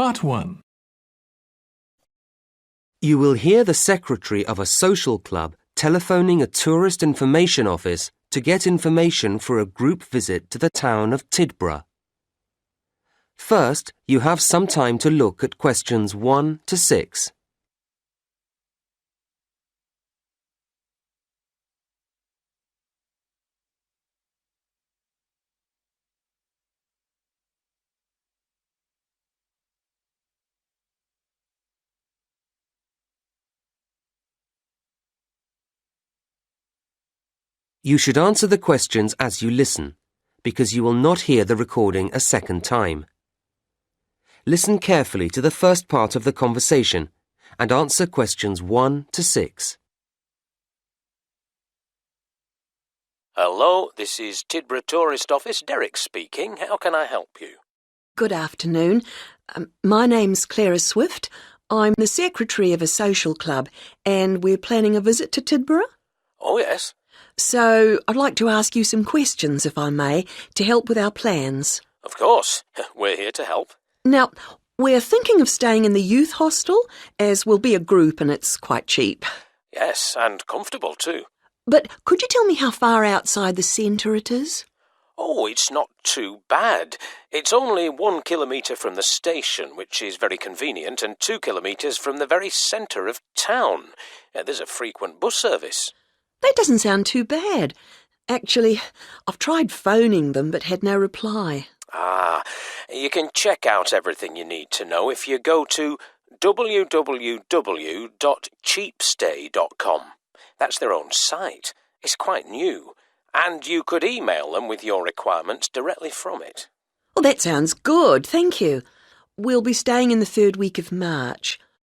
Part 1. You will hear the secretary of a social club telephoning a tourist information office to get information for a group visit to the town of Tidborough. First, you have some time to look at questions 1 to 6. You should answer the questions as you listen, because you will not hear the recording a second time. Listen carefully to the first part of the conversation and answer questions 1 to 6. Hello, this is Tidborough Tourist Office, Derek speaking. How can I help you? Good afternoon. My name's Clara Swift. I'm the secretary of a social club and we're planning a visit to Tidborough. Oh, yes. So I'd like to ask you some questions, if I may, to help with our plans. Of course. We're here to help. Now, we're thinking of staying in the youth hostel, as we'll be a group and it's quite cheap. Yes, and comfortable too. But could you tell me how far outside the centre it is? Oh, it's not too bad. It's only 1 kilometre from the station, which is very convenient, and 2 kilometres from the very centre of town. There's a frequent bus service. That doesn't sound too bad. Actually, I've tried phoning them but had no reply. You can check out everything you need to know if you go to www.cheapstay.com. That's their own site. It's quite new. And you could email them with your requirements directly from it. Well, that sounds good, thank you. We'll be staying in the 3rd week of March.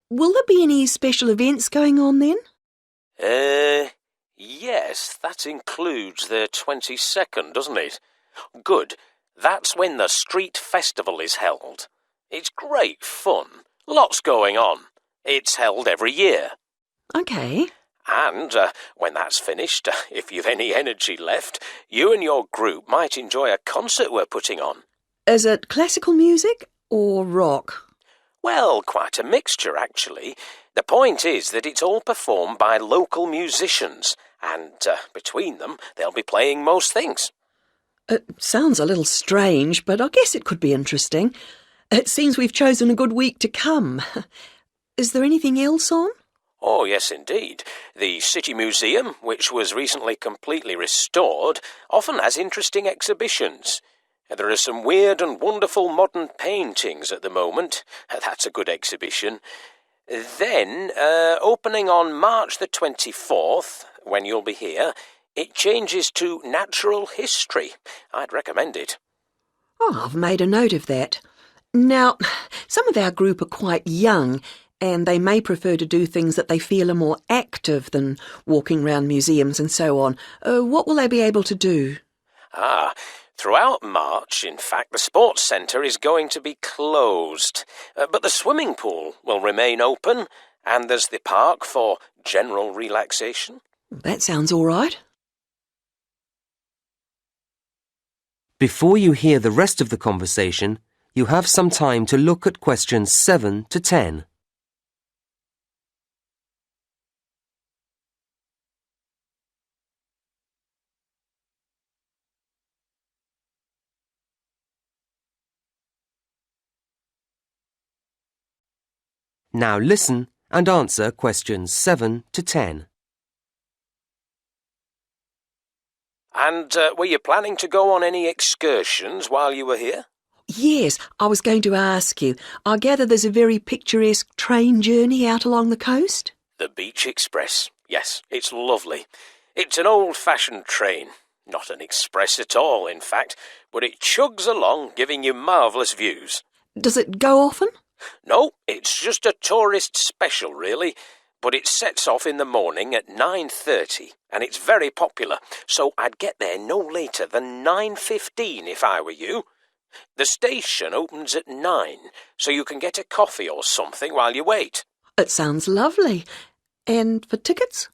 Will there be any special events going on then? Yes, that includes the 22nd, doesn't it? Good. That's when the street festival is held. It's great fun. Lots going on. It's held every year. OK. And when that's finished, if you've any energy left, you and your group might enjoy a concert we're putting on. Is it classical music or rock? Well, quite a mixture, actually. The point is that it's all performed by local musicians, and between them, they'll be playing most things. It sounds a little strange, but I guess it could be interesting. It seems we've chosen a good week to come. Is there anything else on? Oh, yes, indeed. The City Museum, which was recently completely restored, often has interesting exhibitions. There are some weird and wonderful modern paintings at the moment. That's a good exhibition. Then, opening on March the 24th, when you'll be here, it changes to natural history. I'd recommend it. Oh, I've made a note of that. Now, some of our group are quite young, and they may prefer to do things that they feel are more active than walking round museums and so on. What will they be able to do? Throughout March, in fact, the sports centre is going to be closed. But the swimming pool will remain open, and there's the park for general relaxation. That sounds all right. Before you hear the rest of the conversation, you have some time to look at questions 7 to 10. Now listen and answer questions 7 to 10. And were you planning to go on any excursions while you were here? Yes, I was going to ask you. I gather there's a very picturesque train journey out along the coast? The Beach Express. Yes, it's lovely. It's an old-fashioned train. Not an express at all, in fact, but it chugs along, giving you marvellous views. Does it go often? No, it's just a tourist special, really. But it sets off in the morning at 9:30, and it's very popular, so I'd get there no later than 9:15 if I were you. The station opens at 9, so you can get a coffee or something while you wait. It sounds lovely. And for tickets?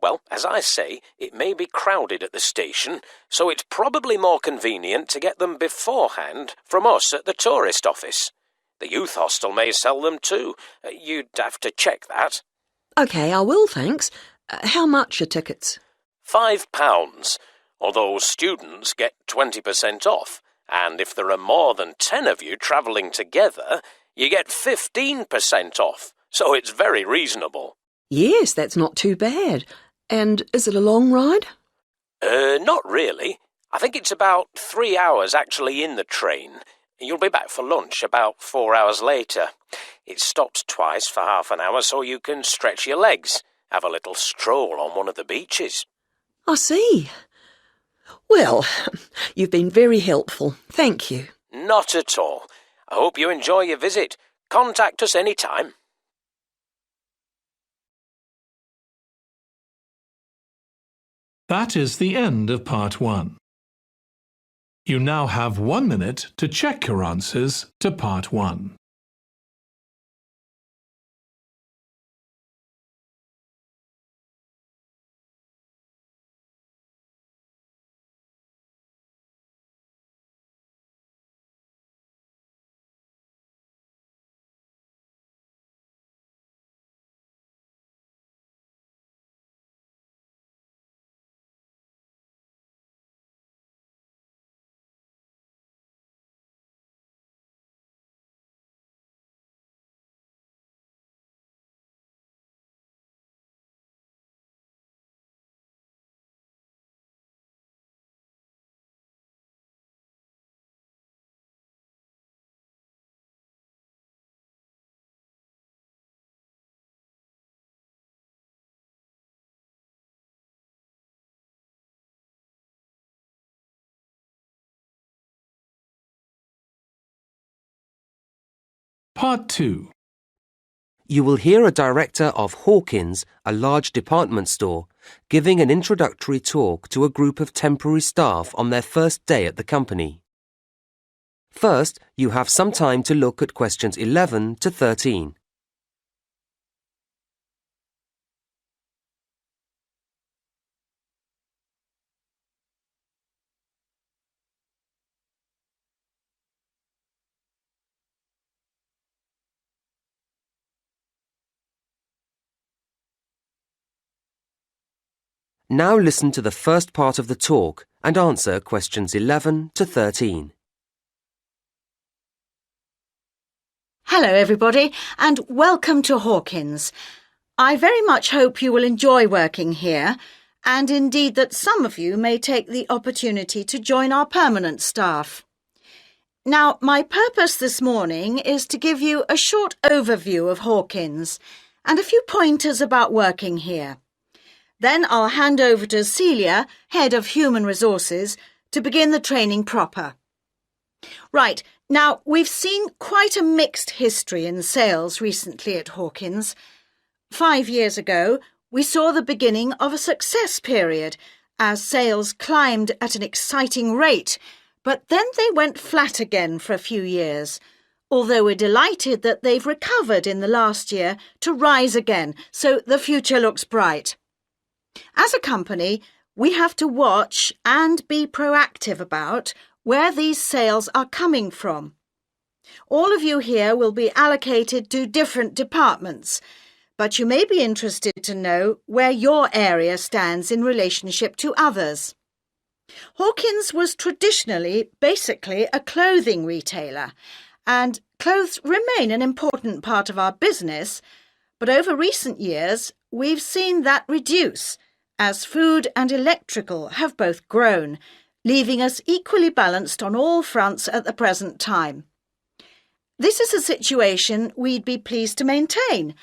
Well, as I say, it may be crowded at the station, so it's probably more convenient to get them beforehand from us at the tourist office. The youth hostel may sell them too. You'd have to check that. OK, I will, thanks. How much are tickets? £5, although students get 20% off, and if there are more than 10 of you travelling together, you get 15% off, so it's very reasonable. Yes, that's not too bad. And is it a long ride? Not really. I think it's about 3 hours actually in the train. You'll be back for lunch about 4 hours later. It stops twice for half an hour so you can stretch your legs, have a little stroll on one of the beaches. I see. Well, you've been very helpful. Thank you. Not at all. I hope you enjoy your visit. Contact us any time. That is the end of part 1. You now have 1 minute to check your answers to part 1. Part 2. You will hear a director of Hawkins, a large department store, giving an introductory talk to a group of temporary staff on their first day at the company. First, you have some time to look at questions 11 to 13. Now listen to the first part of the talk and answer questions 11 to 13. Hello everybody and welcome to Hawkins. I very much hope you will enjoy working here and indeed that some of you may take the opportunity to join our permanent staff. Now, my purpose this morning is to give you a short overview of Hawkins and a few pointers about working here. Then I'll hand over to Celia, Head of Human Resources, to begin the training proper. Right, now we've seen quite a mixed history in sales recently at Hawkins. 5 years ago, we saw the beginning of a success period as sales climbed at an exciting rate, but then they went flat again for a few years, although we're delighted that they've recovered in the last year to rise again, so the future looks bright. As a company, we have to watch and be proactive about where these sales are coming from. All of you here will be allocated to different departments, but you may be interested to know where your area stands in relationship to others. Hawkins was traditionally basically a clothing retailer, and clothes remain an important part of our business, but over recent years we've seen that reduce as food and electrical have both grown, leaving us equally balanced on all fronts at the present time. This is a situation we'd be pleased to maintain,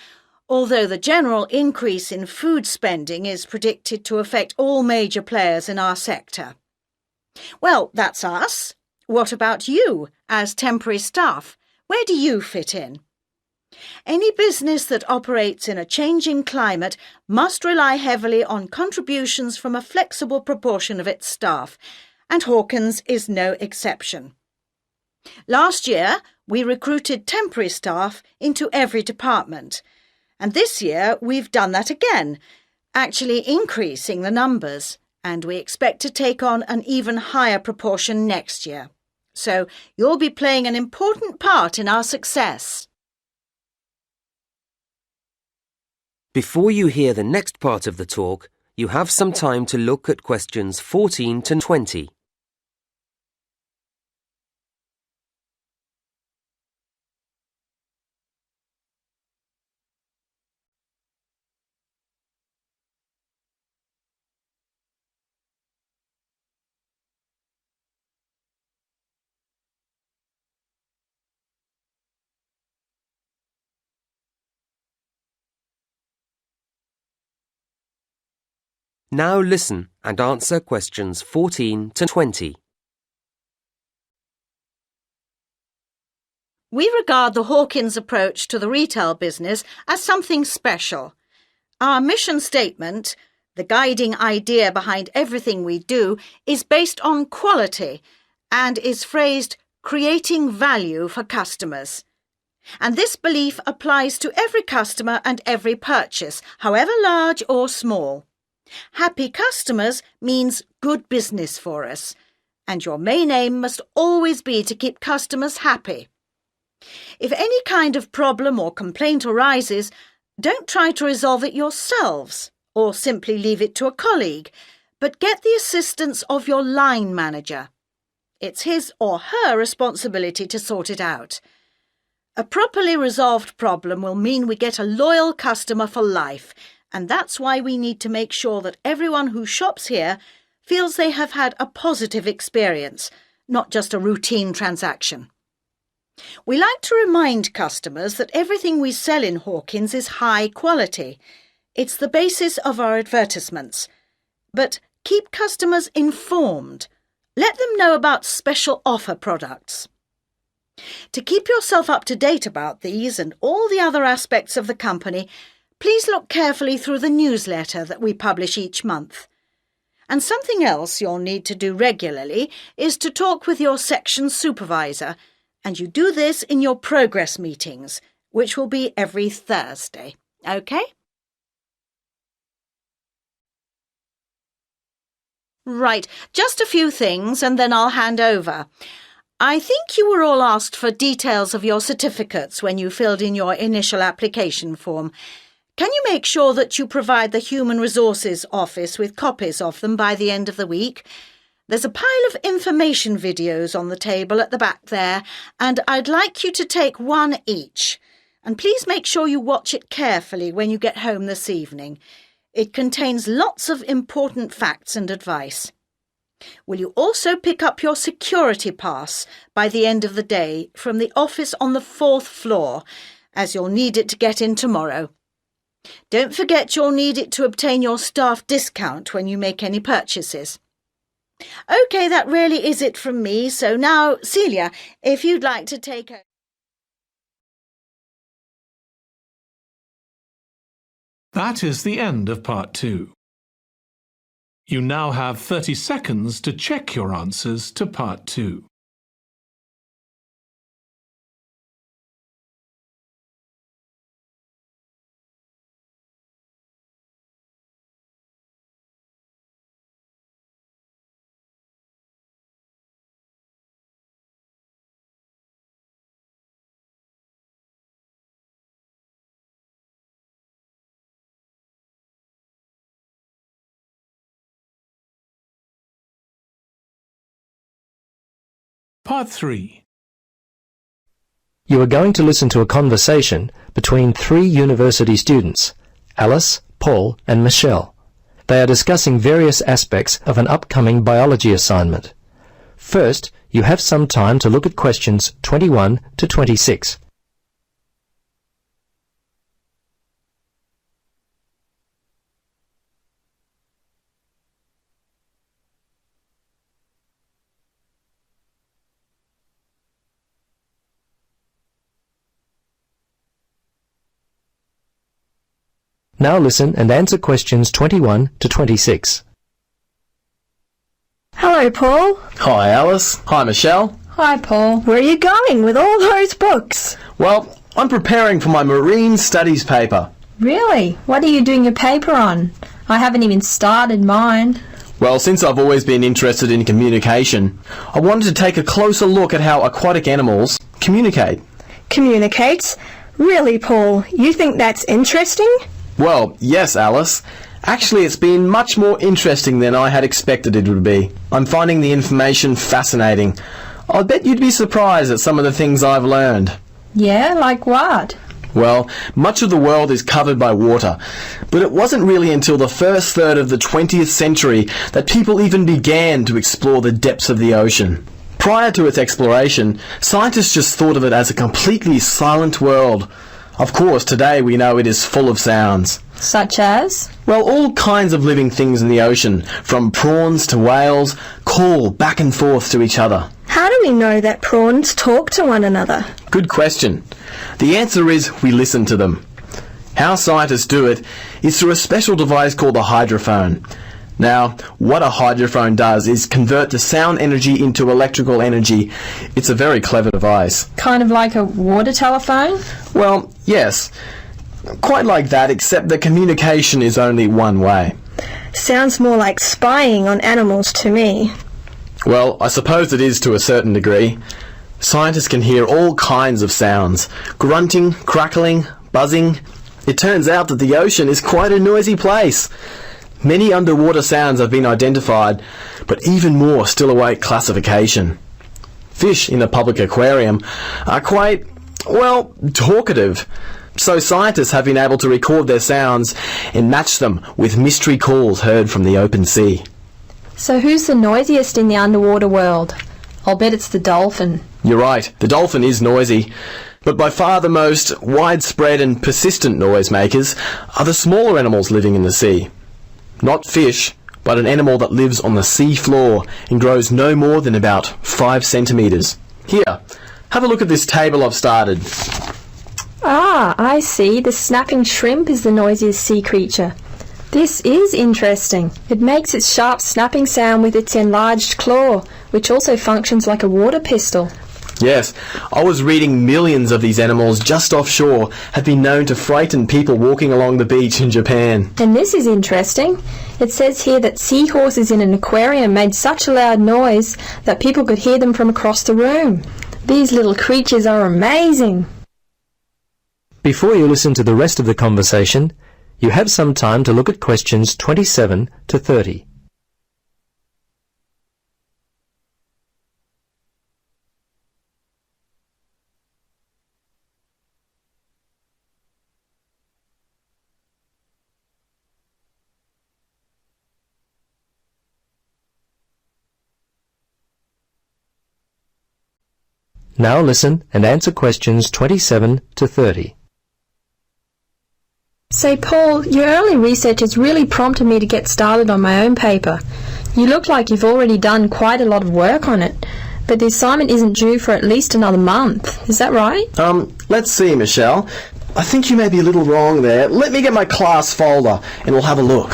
although the general increase in food spending is predicted to affect all major players in our sector. Well, that's us. What about you, as temporary staff? Where do you fit in? Any business that operates in a changing climate must rely heavily on contributions from a flexible proportion of its staff, and Hawkins is no exception. Last year, we recruited temporary staff into every department, and this year we've done that again, actually increasing the numbers, and we expect to take on an even higher proportion next year. so you'll be playing an important part in our success. Before you hear the next part of the talk, you have some time to look at questions 14 to 20. Now listen and answer questions 14 to 20. We regard the Hawkins approach to the retail business as something special. Our mission statement, the guiding idea behind everything we do, is based on quality and is phrased creating value for customers. And this belief applies to every customer and every purchase, however large or small. Happy customers means good business for us, and your main aim must always be to keep customers happy. If any kind of problem or complaint arises, don't try to resolve it yourselves or simply leave it to a colleague, but get the assistance of your line manager. It's his or her responsibility to sort it out. A properly resolved problem will mean we get a loyal customer for life, and that's why we need to make sure that everyone who shops here feels they have had a positive experience, not just a routine transaction. We like to remind customers that everything we sell in Hawkins is high quality. It's the basis of our advertisements. But keep customers informed. Let them know about special offer products. To keep yourself up to date about these and all the other aspects of the company, please look carefully through the newsletter that we publish each month. And something else you'll need to do regularly is to talk with your section supervisor, and you do this in your progress meetings, which will be every Thursday. OK? Right, just a few things and then I'll hand over. I think you were all asked for details of your certificates when you filled in your initial application form. Can you make sure that you provide the Human Resources Office with copies of them by the end of the week? There's a pile of information videos on the table at the back there, and I'd like you to take one each. And please make sure you watch it carefully when you get home this evening. It contains lots of important facts and advice. Will you also pick up your security pass by the end of the day from the office on the 4th floor, as you'll need it to get in tomorrow? Don't forget you'll need it to obtain your staff discount when you make any purchases. OK, that really is it from me, so now, Celia, if you'd like to take a... That is the end of part 2. You now have 30 seconds to check your answers to part 2. Part 3. You are going to listen to a conversation between 3 university students, Alice, Paul and Michelle. They are discussing various aspects of an upcoming biology assignment. First, you have some time to look at questions 21 to 26. Now listen and answer questions 21 to 26. Hello, Paul. Hi, Alice. Hi, Michelle. Hi, Paul. Where are you going with all those books? Well, I'm preparing for my marine studies paper. Really? What are you doing your paper on? I haven't even started mine. Well, since I've always been interested in communication, I wanted to take a closer look at how aquatic animals communicate. Communicates? Really, Paul? You think that's interesting? Well, yes, Alice. Actually, it's been much more interesting than I had expected it would be. I'm finding the information fascinating. I bet you'd be surprised at some of the things I've learned. Yeah, like what? Well, much of the world is covered by water, but it wasn't really until the first third of the 20th century that people even began to explore the depths of the ocean. Prior to its exploration, scientists just thought of it as a completely silent world. Of course, today we know it is full of sounds. Such as? Well, all kinds of living things in the ocean, from prawns to whales, call back and forth to each other. How do we know that prawns talk to one another? Good question. The answer is we listen to them. How scientists do it is through a special device called a hydrophone. Now, what a hydrophone does is convert the sound energy into electrical energy. It's a very clever device. Kind of like a water telephone? Well, yes. Quite like that, except the communication is only one way. Sounds more like spying on animals to me. Well, I suppose it is to a certain degree. Scientists can hear all kinds of sounds. Grunting, crackling, buzzing. It turns out that the ocean is quite a noisy place. Many underwater sounds have been identified, but even more still await classification. Fish in a public aquarium are quite, well, talkative. So scientists have been able to record their sounds and match them with mystery calls heard from the open sea. So who's the noisiest in the underwater world? I'll bet it's the dolphin. You're right, the dolphin is noisy, but by far the most widespread and persistent noisemakers are the smaller animals living in the sea. Not fish, but an animal that lives on the sea floor and grows no more than about 5 centimetres. Here, have a look at this table I've started. Ah, I see. The snapping shrimp is the noisiest sea creature. This is interesting. It makes its sharp snapping sound with its enlarged claw, which also functions like a water pistol. Yes, I was reading millions of these animals just offshore have been known to frighten people walking along the beach in Japan. And this is interesting. It says here that seahorses in an aquarium made such a loud noise that people could hear them from across the room. These little creatures are amazing. Before you listen to the rest of the conversation, you have some time to look at questions 27 to 30. Now listen and answer questions 27 to 30. Say, Paul, your early research has really prompted me to get started on my own paper. You look like you've already done quite a lot of work on it, but the assignment isn't due for at least another month. Is that right? Let's see, Michelle. I think you may be a little wrong there. Let me get my class folder and we'll have a look.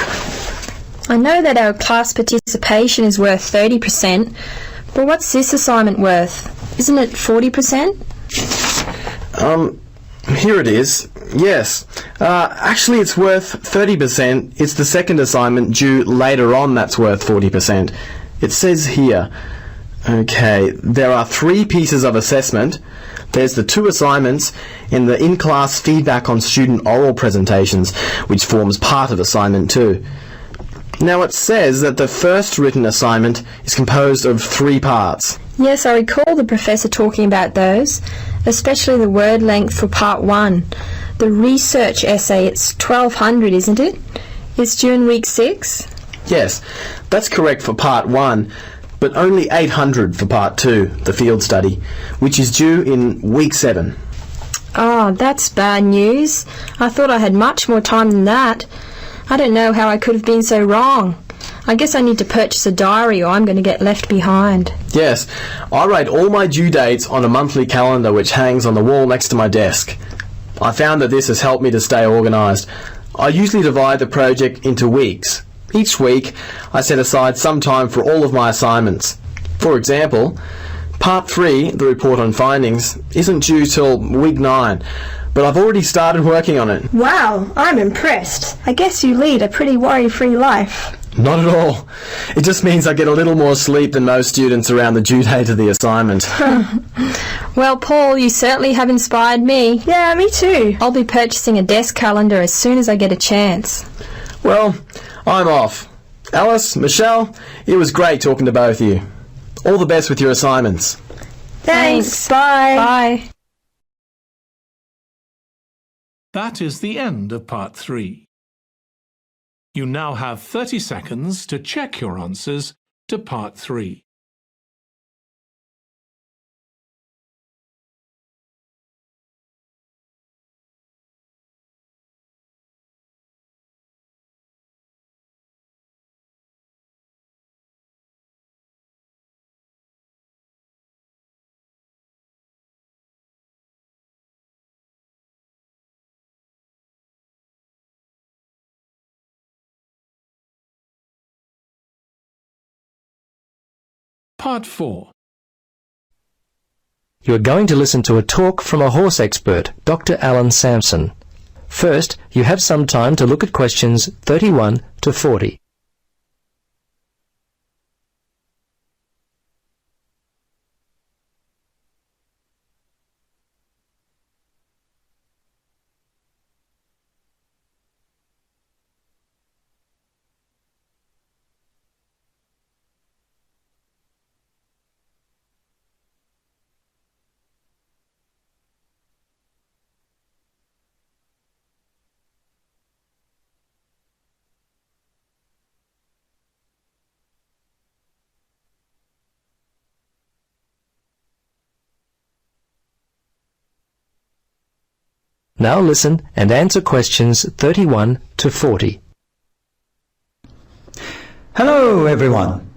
I know that our class participation is worth 30%, but what's this assignment worth? Isn't it 40%? Here it is. Yes. Actually, it's worth 30%. It's the second assignment due later on that's worth 40%. It says here, okay, there are 3 pieces of assessment. There's the 2 assignments and the in-class feedback on student oral presentations, which forms part of assignment 2. Now it says that the first written assignment is composed of 3 parts. Yes, I recall the professor talking about those, especially the word length for part 1. The research essay, it's 1200, isn't it? It's due in week 6? Yes, that's correct for part 1, but only 800 for part 2, the field study, which is due in week 7. Oh, that's bad news. I thought I had much more time than that. I don't know how I could have been so wrong. I guess I need to purchase a diary or I'm going to get left behind. Yes, I write all my due dates on a monthly calendar which hangs on the wall next to my desk. I found that this has helped me to stay organised. I usually divide the project into weeks. Each week, I set aside some time for all of my assignments. For example, Part 3, the report on findings, isn't due till week 9, but I've already started working on it. Wow, I'm impressed. I guess you lead a pretty worry-free life. Not at all. It just means I get a little more sleep than most students around the due date of the assignment. Well, Paul, you certainly have inspired me. Yeah, me too. I'll be purchasing a desk calendar as soon as I get a chance. Well, I'm off. Alice, Michelle, it was great talking to both of you. All the best with your assignments. Thanks. Bye. Bye. That is the end of Part 3. You now have 30 seconds to check your answers to Part 3. Part 4. You are going to listen to a talk from a horse expert, Dr. Alan Sampson. First, you have some time to look at questions 31 to 40. Now listen and answer questions 31 to 40. Hello everyone.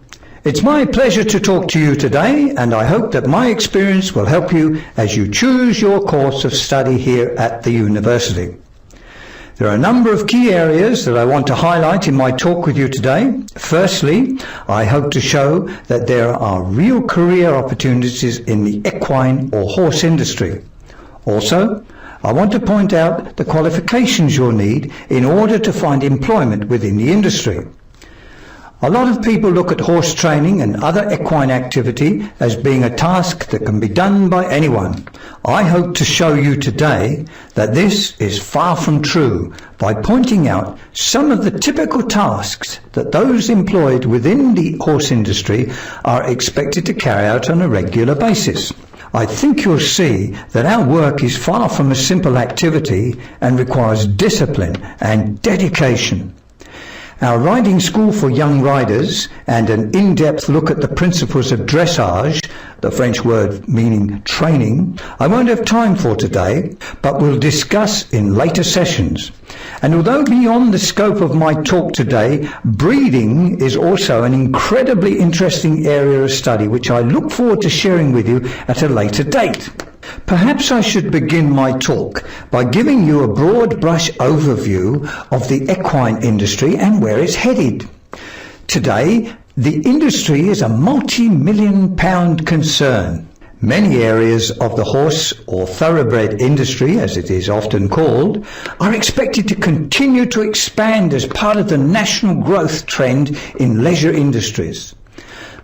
It's my pleasure to talk to you today, and I hope that my experience will help you as you choose your course of study here at the university. There are a number of key areas that I want to highlight in my talk with you today. Firstly, I hope to show that there are real career opportunities in the equine or horse industry. Also, I want to point out the qualifications you'll need in order to find employment within the industry. A lot of people look at horse training and other equine activity as being a task that can be done by anyone. I hope to show you today that this is far from true by pointing out some of the typical tasks that those employed within the horse industry are expected to carry out on a regular basis. I think you'll see that our work is far from a simple activity and requires discipline and dedication. Our riding school for young riders and an in-depth look at the principles of dressage, the French word meaning training, I won't have time for today, but we'll discuss in later sessions. And although beyond the scope of my talk today, breeding is also an incredibly interesting area of study which I look forward to sharing with you at a later date. Perhaps I should begin my talk by giving you a broad brush overview of the equine industry and where it's headed. Today, the industry is a multi-million-pound concern. Many areas of the horse or thoroughbred industry, as it is often called, are expected to continue to expand as part of the national growth trend in leisure industries.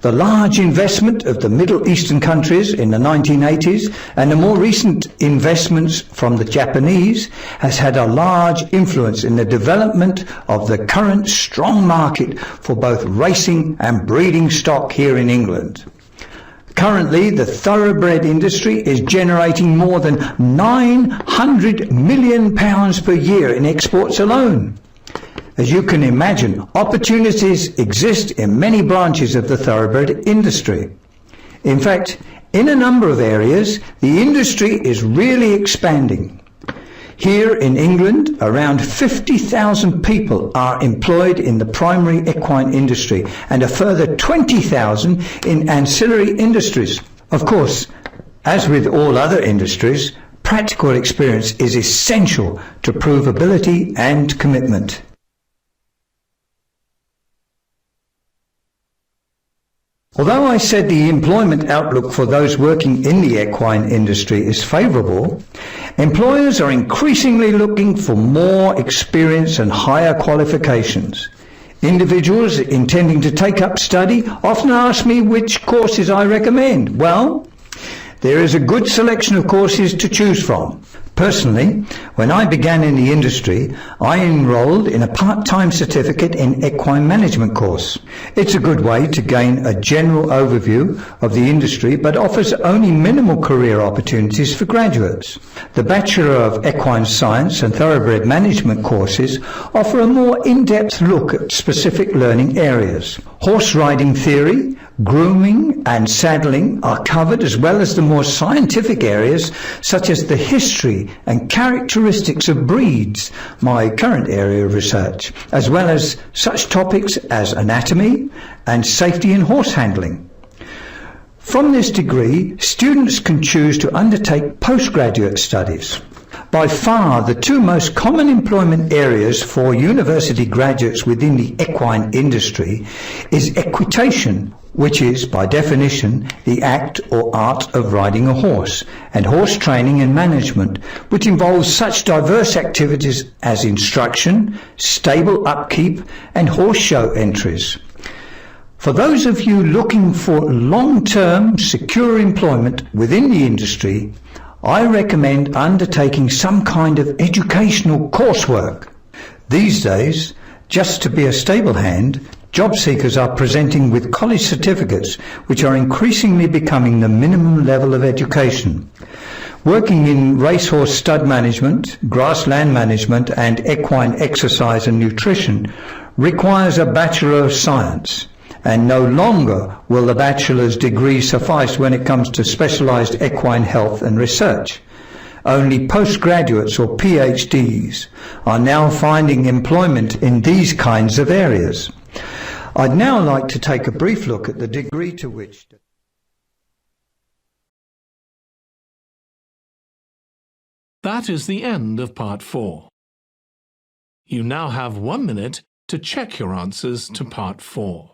The large investment of the Middle Eastern countries in the 1980s and the more recent investments from the Japanese has had a large influence in the development of the current strong market for both racing and breeding stock here in England. Currently, the thoroughbred industry is generating more than £900 million per year in exports alone. As you can imagine, opportunities exist in many branches of the thoroughbred industry. In fact, in a number of areas, the industry is really expanding. Here in England, around 50,000 people are employed in the primary equine industry and a further 20,000 in ancillary industries. Of course, as with all other industries, practical experience is essential to prove ability and commitment. Although I said the employment outlook for those working in the equine industry is favourable, employers are increasingly looking for more experience and higher qualifications. Individuals intending to take up study often ask me which courses I recommend. Well, there is a good selection of courses to choose from. Personally, when I began in the industry, I enrolled in a part-time certificate in equine management course. It's a good way to gain a general overview of the industry, but offers only minimal career opportunities for graduates. The Bachelor of Equine Science and Thoroughbred Management courses offer a more in-depth look at specific learning areas. Horse riding theory, grooming and saddling are covered, as well as the more scientific areas such as the history and characteristics of breeds, my current area of research, as well as such topics as anatomy and safety in horse handling. From this degree, students can choose to undertake postgraduate studies. By far, the two most common employment areas for university graduates within the equine industry is equitation, which is, by definition, the act or art of riding a horse, and horse training and management, which involves such diverse activities as instruction, stable upkeep, and horse show entries. For those of you looking for long-term, secure employment within the industry, I recommend undertaking some kind of educational coursework. These days, just to be a stable hand, job seekers are presenting with college certificates, which are increasingly becoming the minimum level of education. Working in racehorse stud management, grassland management, and equine exercise and nutrition requires a Bachelor of Science, and no longer will the bachelor's degree suffice when it comes to specialised equine health and research. Only postgraduates or PhDs are now finding employment in these kinds of areas. I'd now like to take a brief look at the degree to which... That is the end of Part 4. You now have 1 minute to check your answers to Part 4.